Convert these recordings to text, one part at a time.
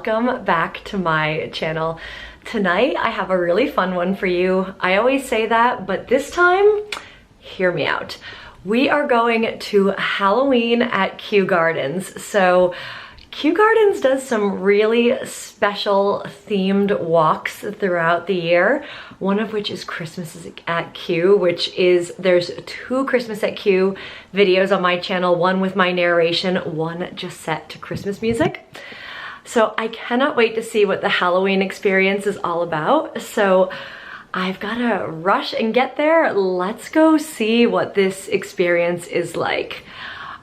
welcome back to my channel. Tonight I have a really fun one for you. I always say that, but this time, hear me out. We are going to Halloween at Kew Gardens. So Kew Gardens does some really special themed walks throughout the year, one of which is Christmas at Kew, there's 2 Christmas at Kew videos on my channel, one with my narration, one just set to Christmas music. So I cannot wait to see what the Halloween experience is all about. So I've got to rush and get there. Let's go see what this experience is like.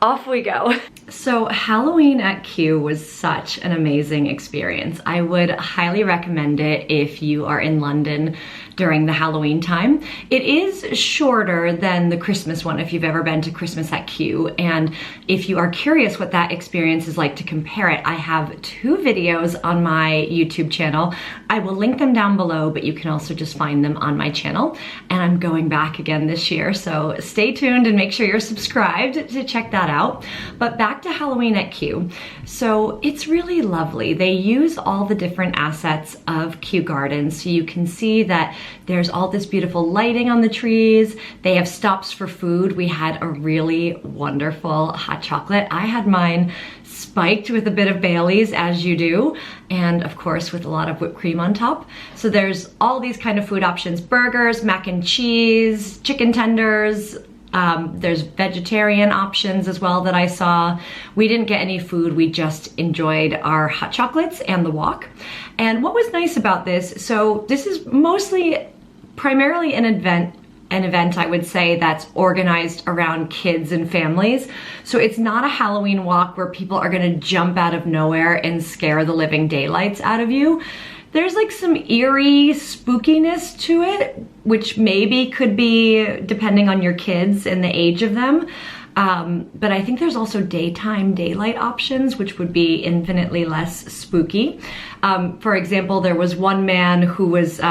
Off we go. So Halloween at Kew was such an amazing experience. I would highly recommend it if you are in London during the Halloween time. It is shorter than the Christmas one if you've ever been to Christmas at Kew, and if you are curious what that experience is like to compare it, I have 2 videos on my YouTube channel. I will link them down below, but you can also just find them on my channel, and I'm going back again this year, so stay tuned and make sure you're subscribed to check that out. But back to Halloween at Kew. So it's really lovely. They use all the different assets of Kew Gardens, so you can see that there's all this beautiful lighting on the trees. They have stops for food. We had a really wonderful hot chocolate. I had mine spiked with a bit of Bailey's, as you do, and of course with a lot of whipped cream on top. So there's all these kind of food options: burgers, mac and cheese, chicken tenders. There's vegetarian options as well that I saw. We didn't get any food, we just enjoyed our hot chocolates and the walk. And what was nice about this, so this is primarily an event I would say that's organized around kids and families. So it's not a Halloween walk where people are gonna jump out of nowhere and scare the living daylights out of you. There's like some eerie spookiness to it, which maybe could be depending on your kids and the age of them. But I think there's also daytime daylight options, which would be infinitely less spooky. For example, there was one man who was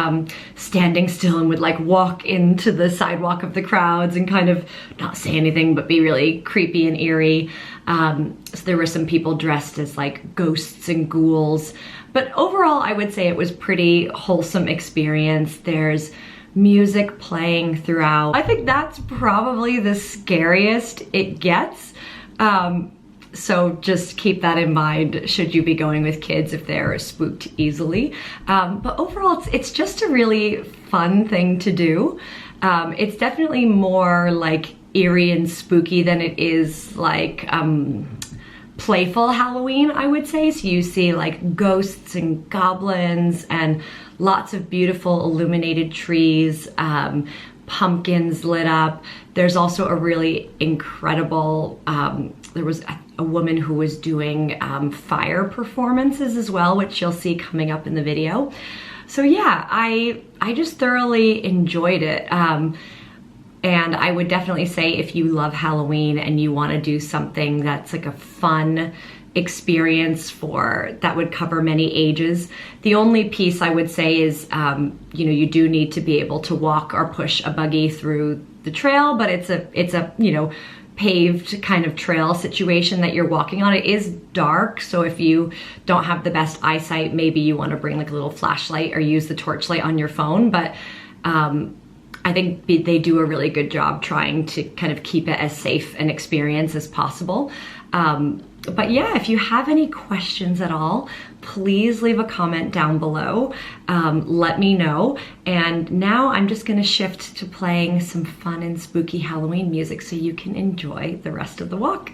standing still and would like walk into the sidewalk of the crowds and kind of not say anything, but be really creepy and eerie. So there were some people dressed as like ghosts and ghouls. But overall, I would say it was pretty wholesome experience. There's music playing throughout. I think that's probably the scariest it gets. So just keep that in mind should you be going with kids if they're spooked easily. But overall, it's just a really fun thing to do. It's definitely more like eerie and spooky than it is like playful Halloween, I would say. So you see like ghosts and goblins and lots of beautiful illuminated trees, pumpkins lit up. There's also a really incredible, there was a woman who was doing fire performances as well, which you'll see coming up in the video. So yeah, I just thoroughly enjoyed it. And I would definitely say if you love Halloween and you want to do something that's like a fun experience that would cover many ages. The only piece I would say is, you do need to be able to walk or push a buggy through the trail, but it's a paved kind of trail situation that you're walking on. It is dark, so if you don't have the best eyesight, maybe you want to bring like a little flashlight or use the torchlight on your phone, but I think they do a really good job trying to kind of keep it as safe an experience as possible. But yeah, if you have any questions at all, please leave a comment down below. Let me know. And now I'm just gonna shift to playing some fun and spooky Halloween music so you can enjoy the rest of the walk.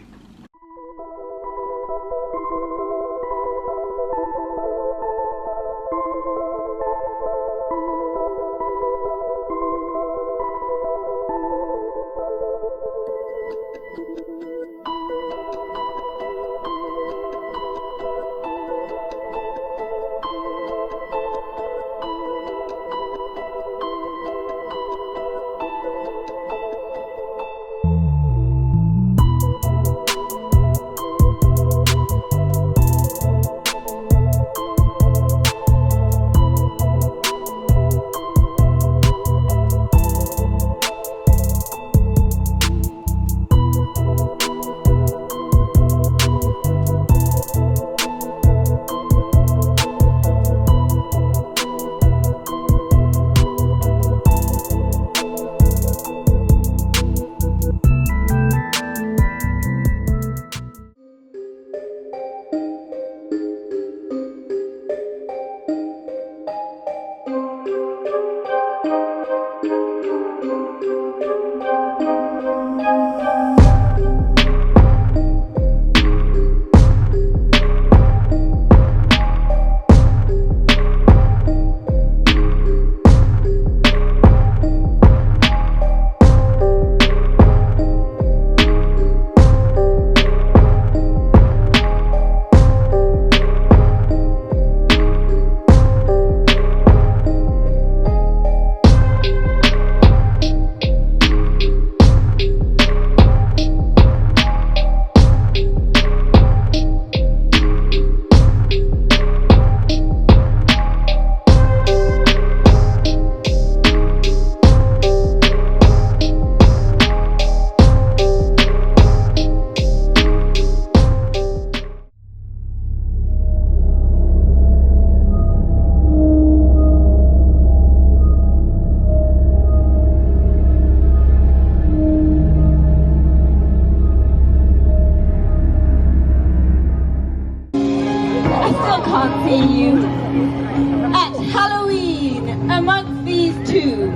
amongst these two,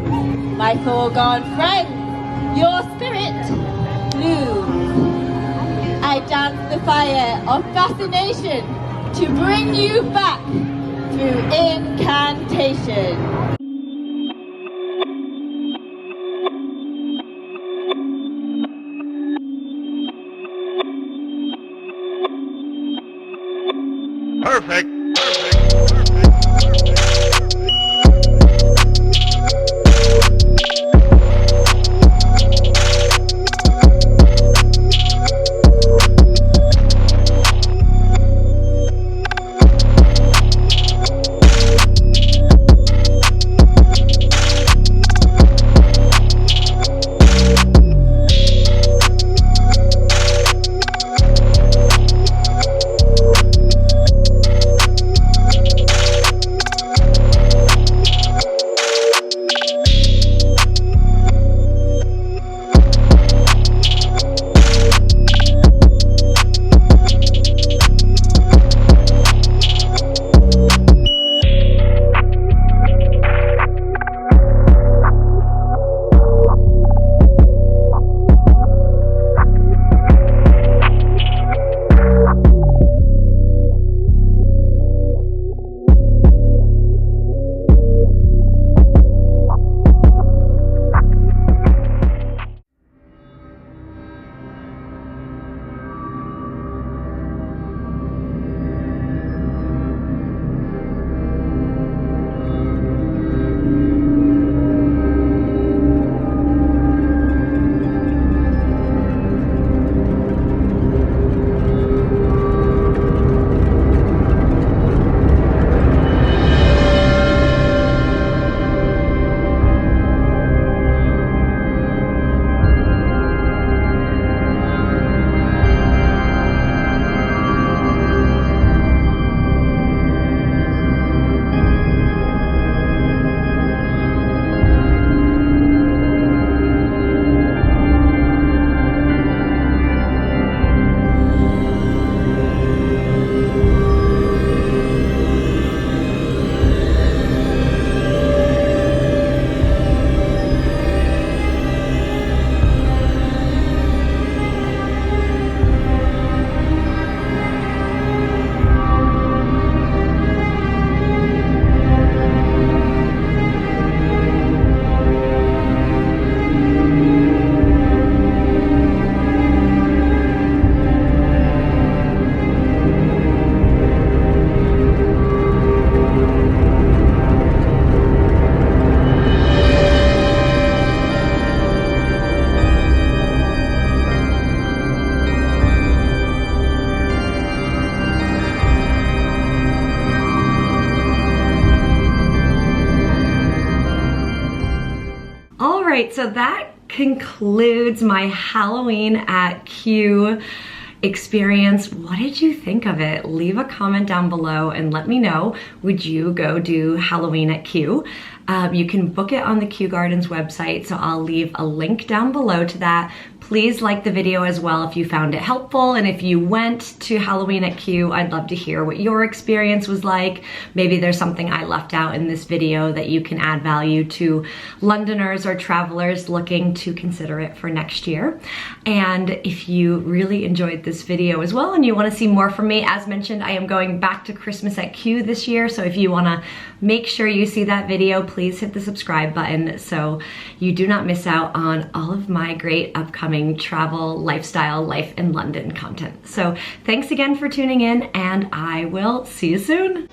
my foregone friends, your spirit blooms. I dance the fire of fascination to bring you back through incantation. Perfect. right, so that concludes my Halloween at Kew experience. What did you think of it? Leave a comment down below and let me know. Would you go do Halloween at Kew? You can book it on the Kew Gardens website, so I'll leave a link down below to that. Please like the video as well if you found it helpful, and if you went to Halloween at Kew, I'd love to hear what your experience was like. Maybe there's something I left out in this video that you can add value to Londoners or travelers looking to consider it for next year. And if you really enjoyed this video as well and you want to see more from me, as mentioned, I am going back to Christmas at Kew this year, so if you want to make sure you see that video, please hit the subscribe button so you do not miss out on all of my great upcoming travel, lifestyle, life in London content. So thanks again for tuning in, and I will see you soon.